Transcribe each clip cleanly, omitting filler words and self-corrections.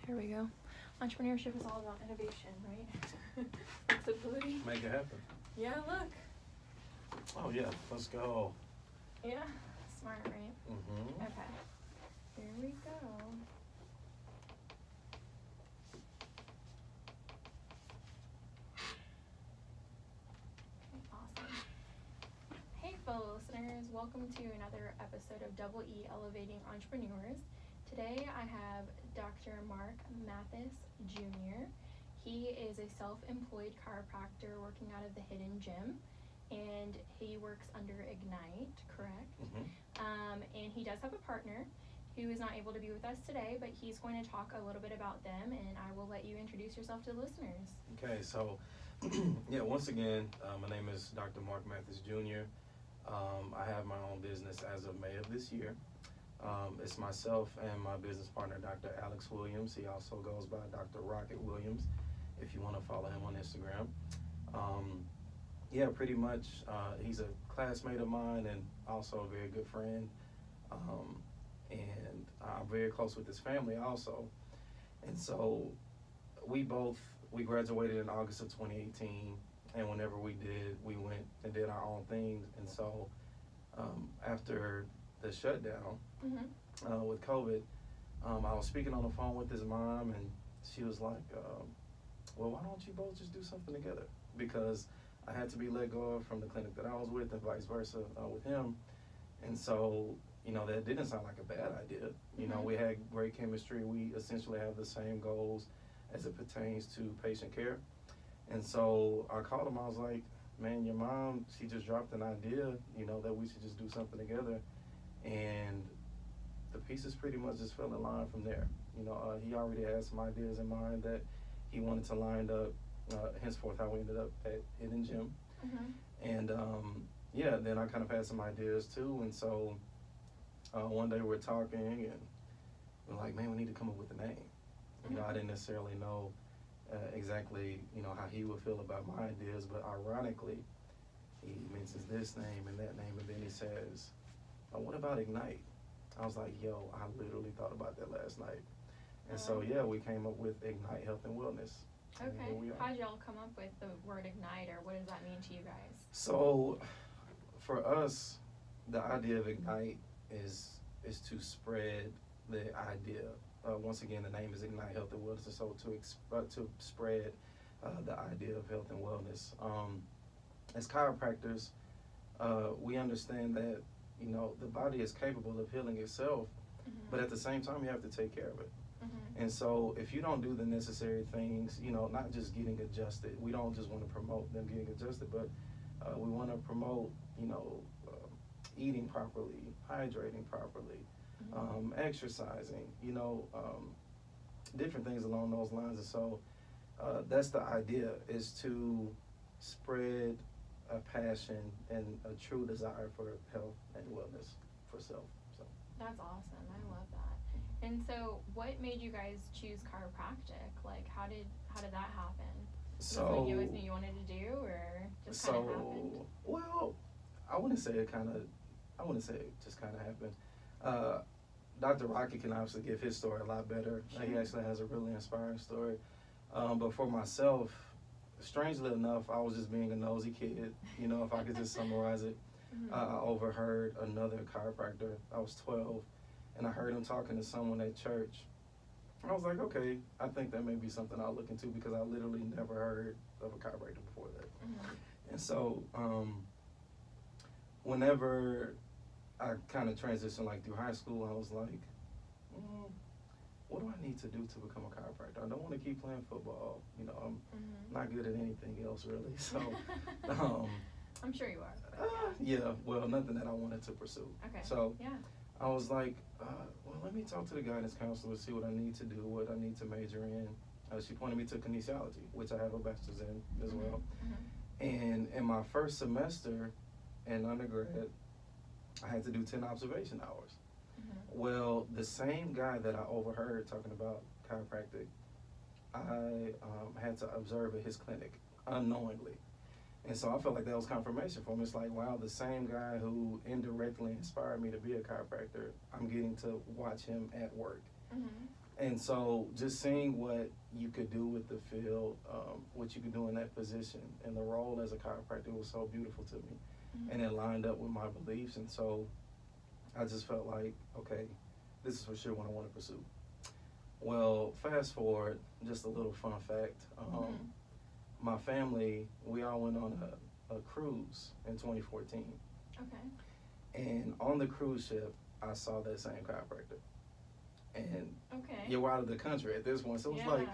Here we go. Entrepreneurship is all about innovation, right? Flexibility. Make it happen. Yeah, look. Oh yeah, let's go. Yeah, smart, right? Mm-hmm. Okay. Here we go. Awesome. Hey, fellow listeners. Welcome to another episode of Double E Elevating Entrepreneurs. Today I have Dr. Mark Mathis Jr. He is a self-employed chiropractor working out of the Hidden Gym, and he works under Ignite, correct? Mm-hmm. And he does have a partner who is not able to be with us today, but he's going to talk a little bit about them, and I will let you introduce yourself to the listeners. Okay, so yeah, once again, my name is Dr. Mark Mathis Jr. I have my own business as of May of this year. It's myself and my business partner, Dr. Alex Williams. He also goes by Dr. Rockett Williams, if you want to follow him on Instagram. Yeah, pretty much, he's a classmate of mine and also a very good friend. And I'm very close with his family also. And so we graduated in August of 2018. And whenever we did, we went and did our own things. And so after the shutdown with COVID, I was speaking on the phone with his mom, and she was like, well, why don't you both just do something together? Because I had to be let go from the clinic that I was with and vice versa with him. And so, you know, that didn't sound like a bad idea. You know, we had great chemistry. We essentially have the same goals as it pertains to patient care. And so I called him. I was like, man, your mom, she just dropped an idea, you know, that we should just do something together. And the pieces pretty much just fell in line from there. You know, he already had some ideas in mind that he wanted to line up, henceforth how we ended up at Hidden Gym. And yeah, then I kind of had some ideas too. And so one day we're talking and we're like, man, we need to come up with a name. You know, I didn't necessarily know exactly, you know, how he would feel about my ideas, but ironically, he mentions this name and that name, and then he says, oh, what about Ignite? I was like, yo, I literally thought about that last night. And so, yeah, we came up with Ignite Health and Wellness. Okay. How did y'all come up with the word Ignite, or what does that mean to you guys? So, for us, the idea of Ignite is to spread the idea. Once again, the name is Ignite Health and Wellness, so to spread the idea of health and wellness. As chiropractors, we understand that, you know, the body is capable of healing itself, but at the same time, you have to take care of it. And so if you don't do the necessary things, you know, not just getting adjusted, we don't just want to promote them getting adjusted, but we want to promote, you know, eating properly, hydrating properly, exercising, you know, different things along those lines. And so that's the idea, is to spread a passion and a true desire for health and wellness for self. So that's awesome. I love that. And so what made you guys choose chiropractic? Like, how did that happen? So, was it something you always knew you wanted to do, or just kind of happened? Well, I wouldn't say it just kind of happened. Dr. Rockett can obviously give his story a lot better. Sure. He actually has a really inspiring story. But for myself, strangely enough, I was just being a nosy kid. You know, if I could just summarize it. I overheard another chiropractor. I was 12, and I heard him talking to someone at church. I was like, okay, I think that may be something I'll look into, because I literally never heard of a chiropractor before that. And so whenever I kind of transitioned, like through high school, I was like, what do I need to do to become a chiropractor? I don't want to keep playing football. You know, I'm not good at anything else really. So I'm sure you are. yeah, well, nothing that I wanted to pursue. Okay. So yeah. I was like, well, let me talk to the guidance counselor, see what I need to do, what I need to major in. She pointed me to kinesiology, which I have a bachelor's in as well. And in my first semester in undergrad, I had to do 10 observation hours. Well, the same guy that I overheard talking about chiropractic, I had to observe at his clinic unknowingly. And so I felt like that was confirmation for me. It's like, wow, the same guy who indirectly inspired me to be a chiropractor, I'm getting to watch him at work. And so just seeing what you could do with the field, what you could do in that position and the role as a chiropractor was so beautiful to me. Mm-hmm. And it lined up with my beliefs. And so I just felt like, okay, this is for sure what I want to pursue. Well, fast forward, just a little fun fact. My family, we all went on a cruise in 2014. Okay. And on the cruise ship, I saw that same chiropractor. And okay. you were out of the country at this point. So it was like,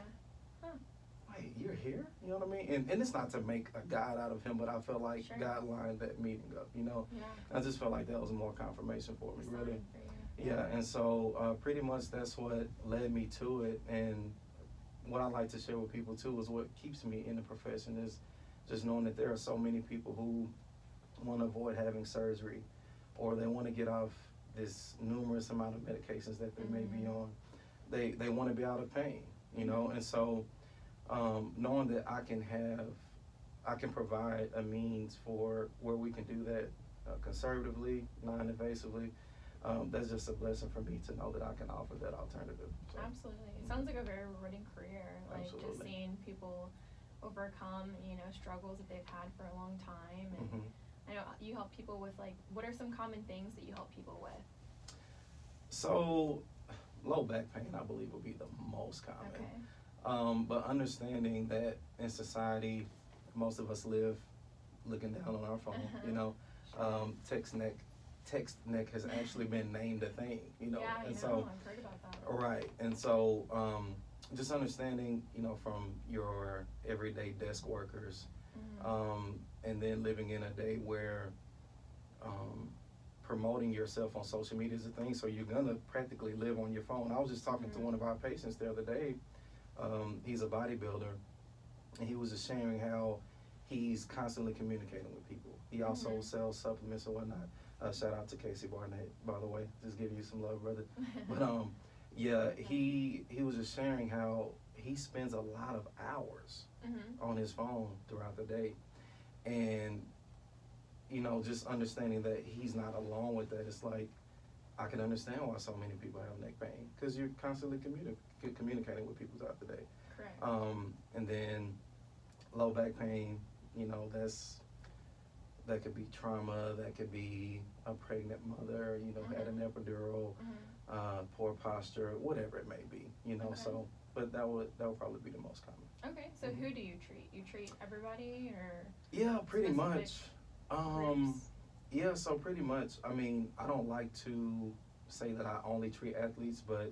wait, you're here? You know what I mean? And it's not to make a God out of him, but I felt like Sure. God lined that meeting up, you know? Yeah. I just felt like that was more confirmation for me, really. For you. Yeah, and so pretty much that's what led me to it. And what I like to share with people too is what keeps me in the profession is just knowing that there are so many people who want to avoid having surgery, or they want to get off this numerous amount of medications that they may be on. They want to be out of pain, you know, and so knowing that I can provide a means for where we can do that conservatively, non-invasively, that's just a blessing for me to know that I can offer that alternative. So. Absolutely. It sounds like a very rewarding career, like Absolutely. just seeing people overcome, you know, struggles that they've had for a long time. And I know you help people with, like, what are some common things that you help people with? So low back pain, I believe, would be the most common. Okay. But understanding that in society, most of us live looking down on our phone, you know. Text neck has actually been named a thing, you know. Yeah, and I so, know, I've heard about that. Right, and so just understanding, you know, from your everyday desk workers, and then living in a day where promoting yourself on social media is a thing, so you're gonna practically live on your phone. I was just talking to one of our patients the other day. He's a bodybuilder, and he was just sharing how he's constantly communicating with people. He also sells supplements or whatnot. Shout out to Casey Barnett, by the way, just giving you some love, brother. But yeah, he was just sharing how he spends a lot of hours on his phone throughout the day, and you know, just understanding that he's not alone with that. It's like, I can understand why so many people have neck pain, because you're constantly communicating with people throughout the day. Correct. And then low back pain, you know, that could be trauma, that could be a pregnant mother, you know, had an epidural, poor posture, whatever it may be, you know. So, but that would probably be the most common. Okay, so who do you treat? You treat everybody, or? Yeah, pretty much. Groups? Yeah, so pretty much. I mean, I don't like to say that I only treat athletes, but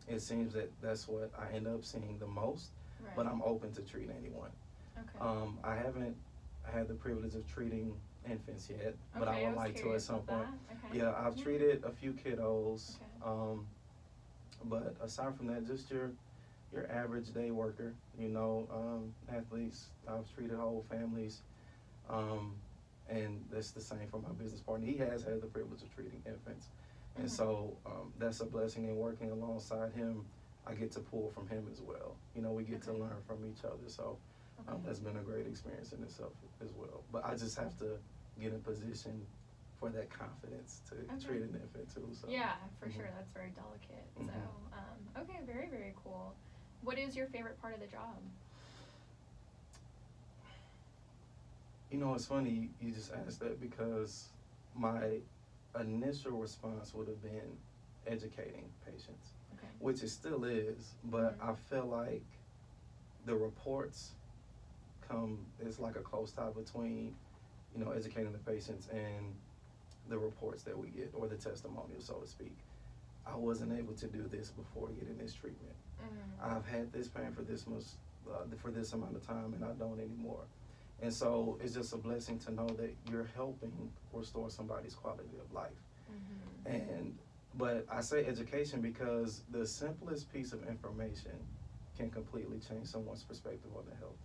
it seems that that's what I end up seeing the most. Right. But I'm open to treating anyone. Okay. I haven't had the privilege of treating infants yet, but Okay, I would like to at some point. Okay. Yeah, I've treated a few kiddos, Okay. but aside from that, just your average day worker, you know, athletes. I've treated whole families, and that's the same for my business partner. He has had the privilege of treating infants, and so that's a blessing. And working alongside him, I get to pull from him as well. You know, we get to learn from each other. So that's been a great experience in itself as well. But I just have to get in position for that confidence to treat an infant too. So. Yeah, for sure. That's very delicate. So, okay, very, very cool. What is your favorite part of the job? You know, it's funny you just asked that, because my initial response would have been educating patients, which it still is, but I feel like the reports it's like a close tie between, you know, educating the patients and the reports that we get, or the testimonials, so to speak. I wasn't able to do this before getting this treatment. I've had this pain for this much, for this amount of time, and I don't anymore. And so it's just a blessing to know that you're helping restore somebody's quality of life. But I say education because the simplest piece of information can completely change someone's perspective on their health.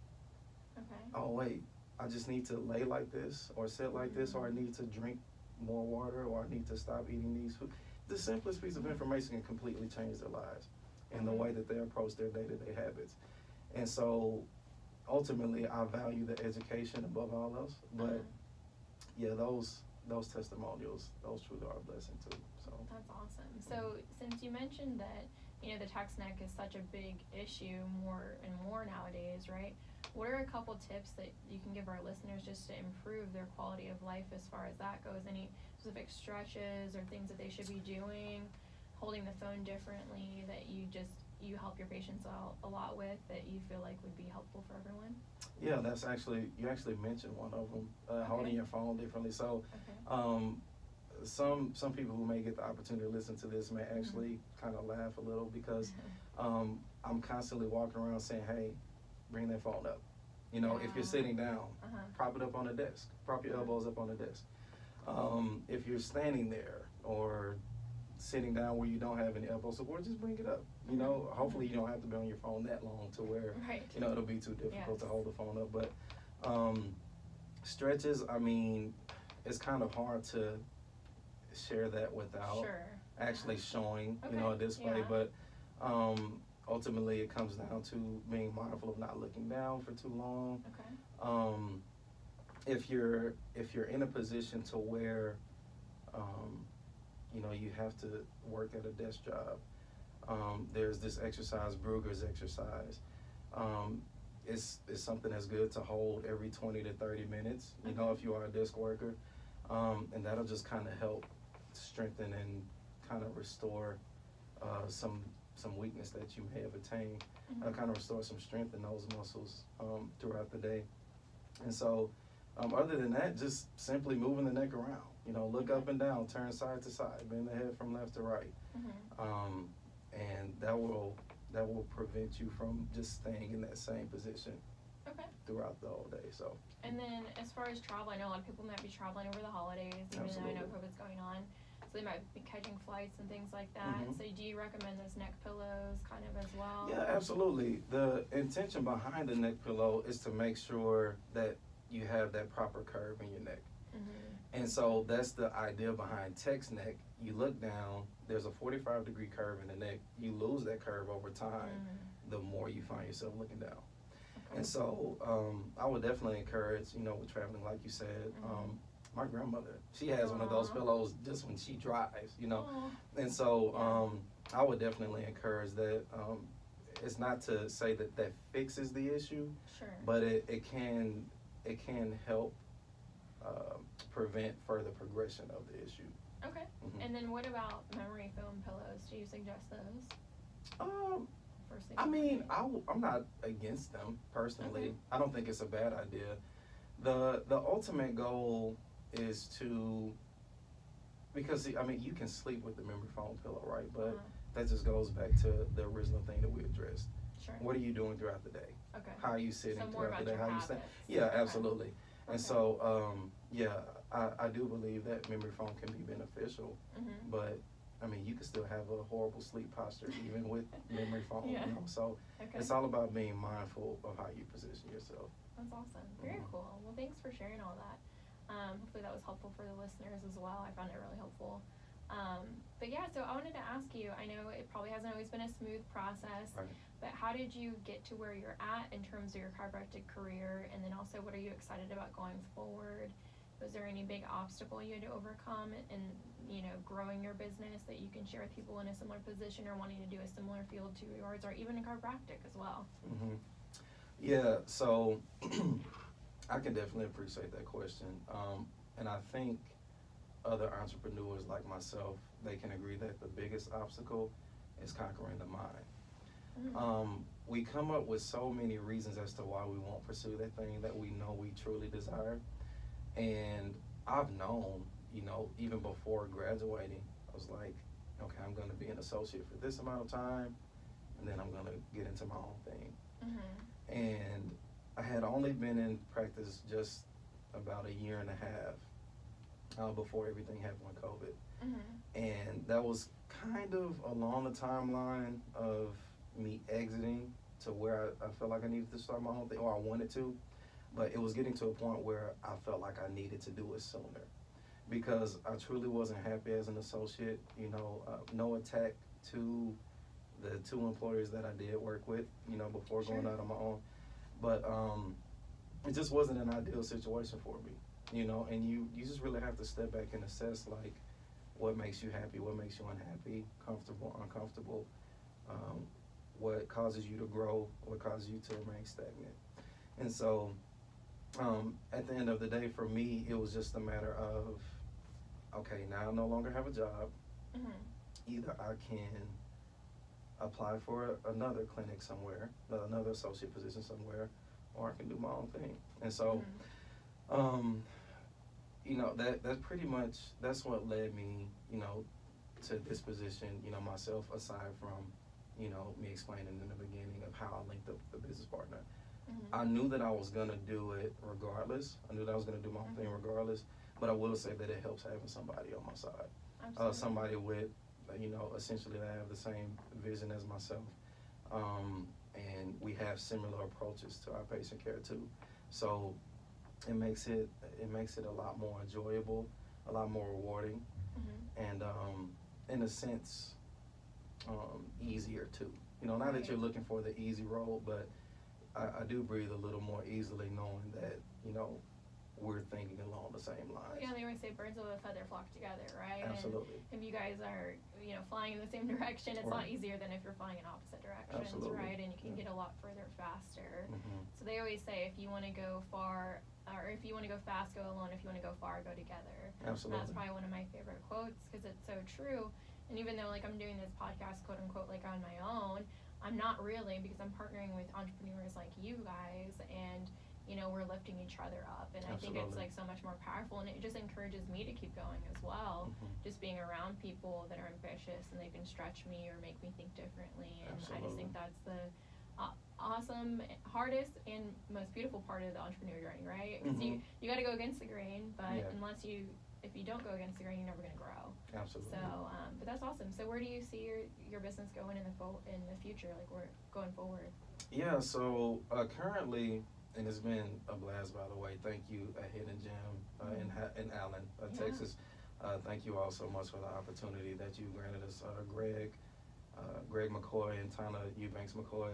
Oh wait, I just need to lay like this, or sit like this, or I need to drink more water, or I need to stop eating these foods. The simplest piece of information can completely change their lives and the way that they approach their day-to-day habits. And so ultimately I value the education above all else, but yeah, those testimonials, those truly are a blessing too. So that's awesome. So since you mentioned that you know, the text neck is such a big issue more and more nowadays, right? What are a couple tips that you can give our listeners just to improve their quality of life as far as that goes? Any specific stretches or things that they should be doing, holding the phone differently that you help your patients out a lot with, that you feel like would be helpful for everyone? Yeah, you actually mentioned one of them, holding your phone differently. So, some people who may get the opportunity to listen to this may actually kind of laugh a little because I'm constantly walking around saying, hey, bring that phone up. You know, if you're sitting down, prop it up on the desk, prop your elbows up on the desk. If you're standing there or sitting down where you don't have any elbow support, just bring it up. You know, hopefully you don't have to be on your phone that long to where, you know, it'll be too difficult to hold the phone up. But stretches, I mean, it's kind of hard to share that without actually showing, you know, a display. But ultimately it comes down to being mindful of not looking down for too long. If you're in a position to where you know, you have to work at a desk job, there's this exercise, Brugger's exercise. It's something that's good to hold every 20 to 30 minutes, you know, if you are a desk worker. And that'll just kind of help strengthen and kind of restore some weakness that you may have attained, kind of restore some strength in those muscles throughout the day. And so other than that, just simply moving the neck around, you know, look up and down, turn side to side, bend the head from left to right. And that will prevent you from just staying in that same position throughout the whole day. So. And then as far as travel, I know a lot of people might be traveling over the holidays, even though I know COVID's going on. So they might be catching flights and things like that. So do you recommend those neck pillows kind of as well? Yeah, absolutely. The intention behind the neck pillow is to make sure that you have that proper curve in your neck. And so that's the idea behind text neck. You look down, there's a 45-degree curve in the neck. You lose that curve over time, the more you find yourself looking down. And so I would definitely encourage, you know, with traveling, like you said, my grandmother, she has one of those pillows just when she drives, you know. And so I would definitely encourage that. It's not to say that that fixes the issue, but it can help prevent further progression of the issue. And then what about memory foam pillows? Do you suggest those? I mean, I'm not against them personally. I don't think it's a bad idea. The ultimate goal is to, because I mean, you can sleep with the memory foam pillow, right? But that just goes back to the original thing that we addressed. What are you doing throughout the day? How are you sitting throughout the day? How you stand? Yeah, absolutely. And so, I do believe that memory foam can be beneficial, but I mean, you can still have a horrible sleep posture even with memory foam, you know? So it's all about being mindful of how you position yourself. That's awesome. Very cool. Well, thanks for sharing all that. Hopefully that was helpful for the listeners as well. I found it really helpful. But yeah, so I wanted to ask you, I know it probably hasn't always been a smooth process, but how did you get to where you're at in terms of your chiropractic career? And then also, what are you excited about going forward? Was there any big obstacle you had to overcome in, you know, growing your business that you can share with people in a similar position or wanting to do a similar field to yours, or even in chiropractic as well? Yeah, so I can definitely appreciate that question. And I think other entrepreneurs like myself, they can agree that the biggest obstacle is conquering the mind. We come up with so many reasons as to why we won't pursue that thing that we know we truly desire. And I've known, you know, even before graduating, I was like, okay, I'm going to be an associate for this amount of time, and then I'm going to get into my own thing. And I had only been in practice just about a year and a half before everything happened with COVID. And that was kind of along the timeline of me exiting to where I felt like I needed to start my own thing, or I wanted to. But it was getting to a point where I felt like I needed to do it sooner, because I truly wasn't happy as an associate. You know, no attack to the two employers that I did work with, you know, before going out on my own. But it just wasn't an ideal situation for me, you know, and you just really have to step back and assess, like, what makes you happy, what makes you unhappy, comfortable, uncomfortable. what causes you to grow, what causes you to remain stagnant. And so at the end of the day, for me, it was just a matter of, okay, now I no longer have a job. Either I can apply for another clinic somewhere, another associate position somewhere, or I can do my own thing. And so, you know, that's pretty much, that's what led me, you know, to this position, you know, myself, aside from, you know, me explaining in the beginning of how I linked up the business partner. I knew that I was gonna do it regardless. I knew that I was gonna do my own thing regardless, but I will say that it helps having somebody on my side. Somebody with, you know, essentially that have the same vision as myself. And we have similar approaches to our patient care too. So it makes it a lot more enjoyable, a lot more rewarding, and in a sense, easier too. You know, not that you're looking for the easy road, but I do breathe a little more easily knowing that, you know, we're thinking along the same lines. Yeah, they always say birds of a feather flock together, right? Absolutely. And if you guys are, you know, flying in the same direction, it's a lot easier than if you're flying in opposite directions, right? And you can get a lot further faster. So they always say if you want to go far, or if you want to go fast, go alone. If you want to go far, go together. Absolutely. And that's probably one of my favorite quotes because it's so true. And even though, like, I'm doing this podcast, quote unquote, like on my own, I'm not really, because I'm partnering with entrepreneurs like you guys, and you know, we're lifting each other up, and I think it's like so much more powerful, and it just encourages me to keep going as well. Just being around people that are ambitious and they can stretch me or make me think differently, and I just think that's the awesome, hardest, and most beautiful part of the entrepreneur journey, right? Because you got to go against the grain, but if you don't go against the grain, you're never going to grow. Absolutely. So, but that's awesome. So, where do you see your business going in the future? Like, we're going forward. Yeah. So currently, and it's been a blast, by the way. Thank you, Hidden Gem in Allen, Texas. Thank you all so much for the opportunity that you granted us, Greg McCoy and Tana Eubanks McCoy.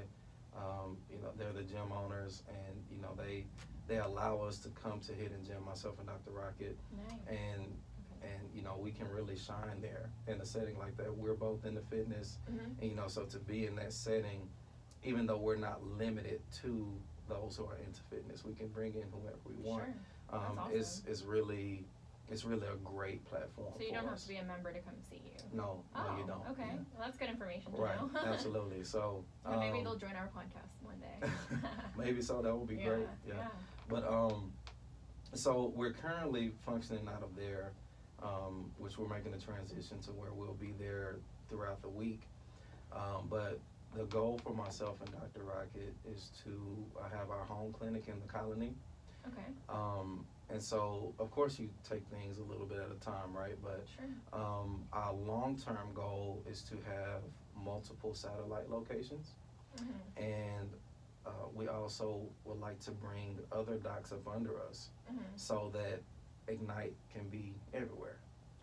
You know, they're the gym owners, and you know they allow us to come to Hidden Gem, myself and Dr. Rockett, and you know, we can really shine there in a setting like that. We're both into fitness, and you know, so to be in that setting, even though we're not limited to those who are into fitness, we can bring in whoever we want. It's really a great platform. So you don't have to be a member to come see you. No, you don't. Okay, well, that's good information to know. Absolutely. So maybe they'll join our podcast one day. Maybe so. That would be great. Yeah. But so we're currently functioning out of there, which we're making a transition to where we'll be there throughout the week. But the goal for myself and Dr. Rockett is to have our home clinic in the colony. Okay. And so, of course, you take things a little bit at a time, right? But our long-term goal is to have multiple satellite locations. And we also would like to bring other docs up under us so that Ignite can be everywhere.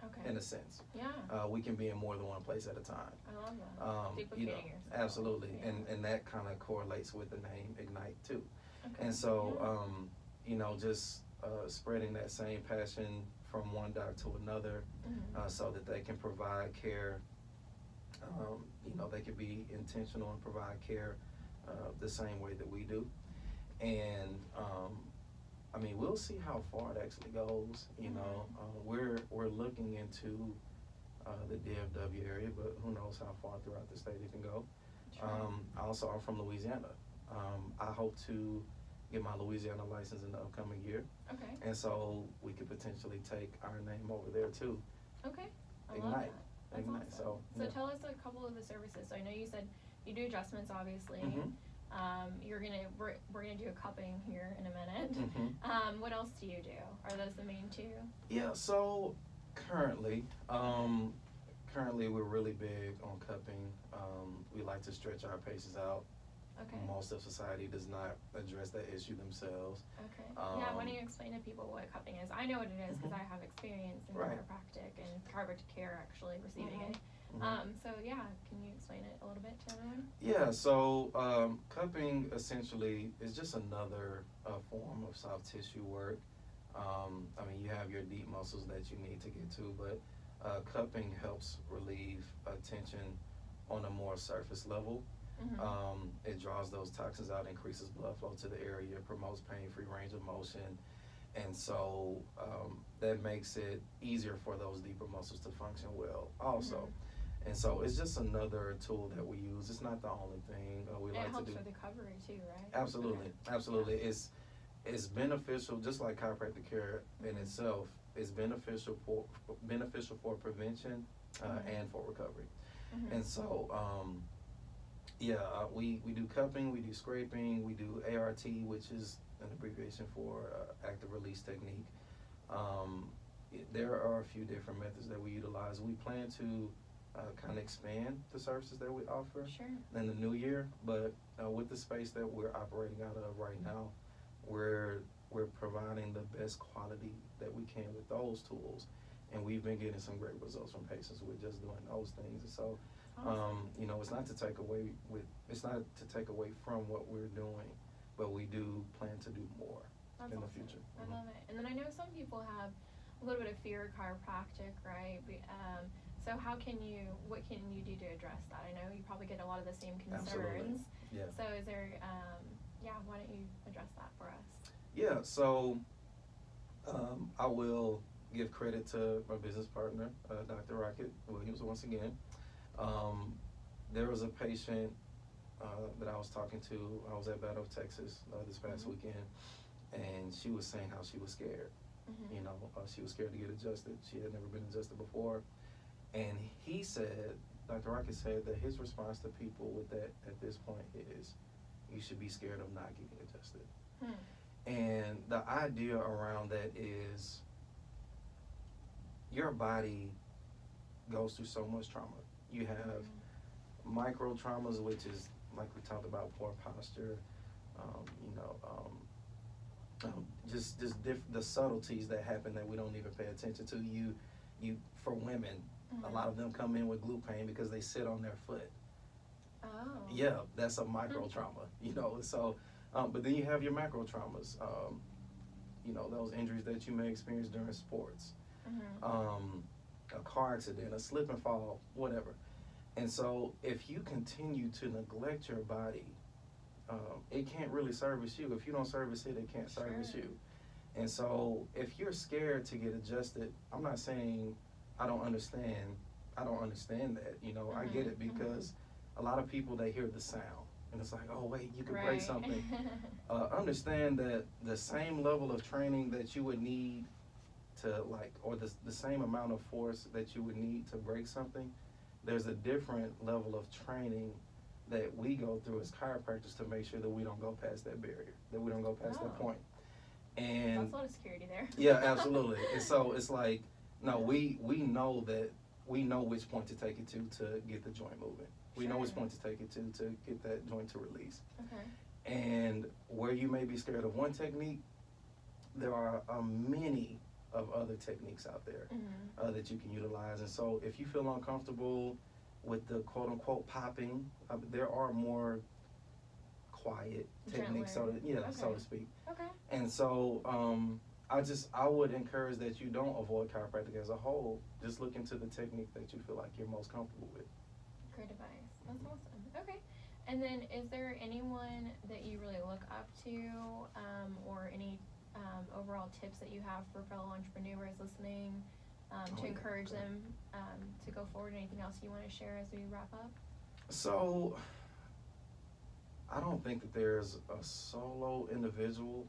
Okay. In a sense. Yeah. We can be in more than one place at a time. I love that. Duplicating yourself. Absolutely. Yeah. And that kind of correlates with the name Ignite too. Okay. And so, you know, just spreading that same passion from one doc to another, so that they can provide care. You know, they can be intentional and provide care the same way that we do. And I mean, we'll see how far it actually goes. You know, we're looking into the DFW area, but who knows how far throughout the state it can go. Also, I'm from Louisiana. I hope to get my Louisiana license in the upcoming year. Okay. And so we could potentially take our name over there too. Okay. I Ignite. love that. That's Ignite. Awesome. So tell us a couple of the services. So I know you said you do adjustments, obviously. We're gonna do a cupping here in a minute. What else do you do? Are those the main two? Yeah. So currently we're really big on cupping. We like to stretch our patients out. Okay. Most of society does not address that issue themselves. Okay. Yeah, why don't you explain to people what cupping is? I know what it is because I have experience in chiropractic and chiropractic care, actually receiving it. So yeah, can you explain it a little bit to everyone? Yeah, so cupping essentially is just another form of soft tissue work. I mean, you have your deep muscles that you need to get to, but cupping helps relieve tension on a more surface level. Mm-hmm. It draws those toxins out, increases blood flow to the area, promotes pain-free range of motion, and so that makes it easier for those deeper muscles to function well also. Mm-hmm. And so it's just another tool that we use. It's not the only thing we It like to helps do. with recovery too, right? Absolutely, Okay. absolutely. It's beneficial, just like chiropractic care in itself. It's beneficial for prevention and for recovery. Mm-hmm. And so, we do cupping, we do scraping, we do ART, which is an abbreviation for active release technique. There are a few different methods that we utilize. We plan to kind of expand the services that we offer Sure. in the new year, but with the space that we're operating out of right now, we're providing the best quality that we can with those tools, and we've been getting some great results from patients with just doing those things. And so, Awesome. it's not to take away from what we're doing, but we do plan to do more That's in the awesome. future. I love it. And then I know some people have a little bit of fear of chiropractic, right? So what can you do to address that? I know you probably get a lot of the same concerns. Absolutely. Yeah. So is there, why don't you address that for us? Yeah, so I will give credit to my business partner, Dr. Rockett Williams, once again. There was a patient that I was talking to. I was at Battle of Texas this past weekend, and she was saying how she was scared. Mm-hmm. You know, she was scared to get adjusted. She had never been adjusted before. And he said, Dr. Rockett said that his response to people with that at this point is, you should be scared of not getting adjusted. And the idea around that is your body goes through so much trauma. You have micro traumas, which is like we talked about, poor posture, just the subtleties that happen that we don't even pay attention to. You for women, a lot of them come in with glute pain because they sit on their foot. Oh. Yeah, that's a micro trauma, so, but then you have your macro traumas, those injuries that you may experience during sports, a car accident, a slip and fall, whatever. And so if you continue to neglect your body, it can't really service you. If you don't service it, it can't service you. And so if you're scared to get adjusted, I'm not saying I don't understand that, I get it, because a lot of people, they hear the sound and it's like, oh wait, you could break something. Understand that the same level of training that you would need to or the same amount of force that you would need to break something, there's a different level of training that we go through as chiropractors to make sure that we don't go past that barrier, that we don't go past that point. And that's a lot of security there. Yeah, absolutely. And so it's like, no, we know which point to take it to get the joint moving. We know which point to take it to get that joint to release. Okay. And where you may be scared of one technique, there are many of other techniques out there that you can utilize. And so if you feel uncomfortable with the quote unquote popping, there are more quiet techniques, so to speak. Okay. And so I would encourage that you don't avoid chiropractic as a whole. Just look into the technique that you feel like you're most comfortable with. Great advice. That's awesome. Okay. And then is there anyone that you really look up to, or any overall tips that you have for fellow entrepreneurs listening to encourage them to go forward? Anything else you want to share as we wrap up? So I don't think that there's a solo individual.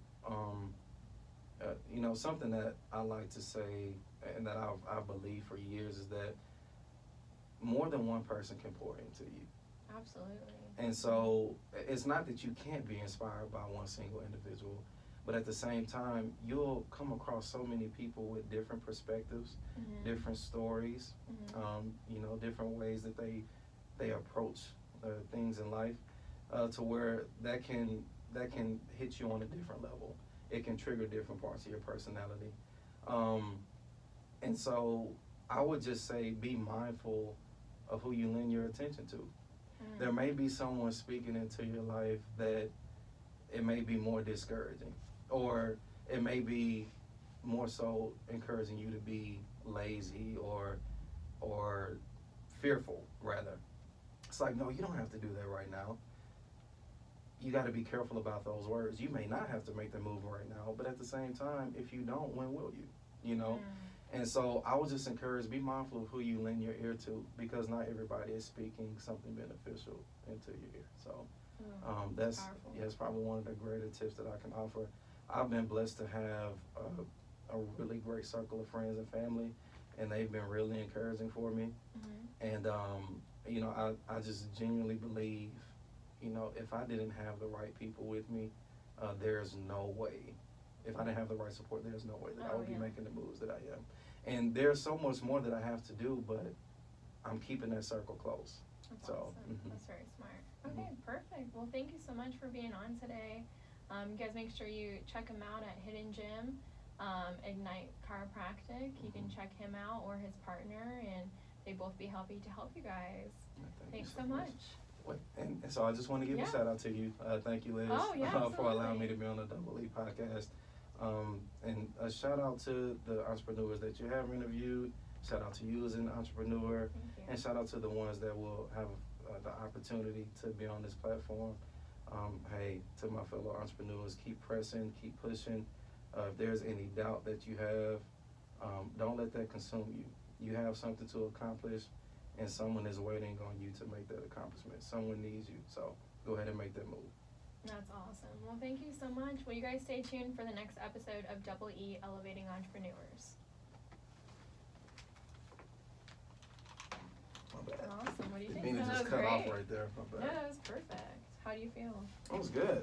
Something that I like to say, and that I believe for years, is that more than one person can pour into you. Absolutely. And so it's not that you can't be inspired by one single individual, but at the same time, you'll come across so many people with different perspectives, different stories, different ways that they approach things in life, to where that can hit you on a different level. It can trigger different parts of your personality. And so I would just say, be mindful of who you lend your attention to. There may be someone speaking into your life that it may be more discouraging, or it may be more so encouraging you to be lazy or fearful, rather. It's like, no, you don't have to do that right now. You got to be careful about those words. You may not have to make the move right now, but at the same time, if you don't, when will you? You know? And so I was just encouraged, be mindful of who you lend your ear to, because not everybody is speaking something beneficial into your ear. So that's probably one of the greater tips that I can offer. I've been blessed to have a really great circle of friends and family, and they've been really encouraging for me. And, you know, I just genuinely believe, you know, if I didn't have the right people with me, there's no way. If I didn't have the right support, there's no way that I would be making the moves that I am. And there's so much more that I have to do, but I'm keeping that circle close. That's awesome. That's very smart. Okay, perfect. Well, thank you so much for being on today. You guys make sure you check him out at Hidden Gym, Ignite Chiropractic. You can check him out or his partner, and they both be happy to help you guys. Thanks so much. And so I just want to give a shout out to you. Thank you, Liz, for allowing me to be on the Double E podcast. And a shout out to the entrepreneurs that you have interviewed. Shout out to you as an entrepreneur. And shout out to the ones that will have the opportunity to be on this platform. Hey, to my fellow entrepreneurs, keep pressing, keep pushing. If there's any doubt that you have, don't let that consume you. You have something to accomplish, and someone is waiting on you to make that accomplishment. Someone needs you, so go ahead and make that move. That's awesome. Well, thank you so much. Will you guys stay tuned for the next episode of Double E Elevating Entrepreneurs? My bad. Awesome. What do you think? Didn't mean to just cut off right there. My bad. No, that was perfect. How do you feel? That was good.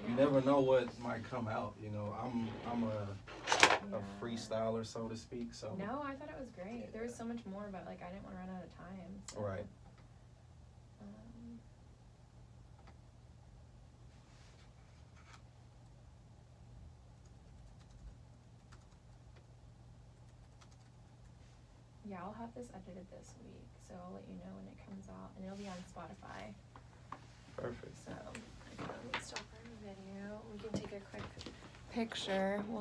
You never know what might come out. You know, I'm a freestyler, so to speak. So no, I thought it was great. There was so much more, but like I didn't want to run out of time. So. Right. Yeah, I'll have this edited this week, so I'll let you know when it comes out, and it'll be on Spotify. Perfect. So, let me stop our video. We can take a quick picture.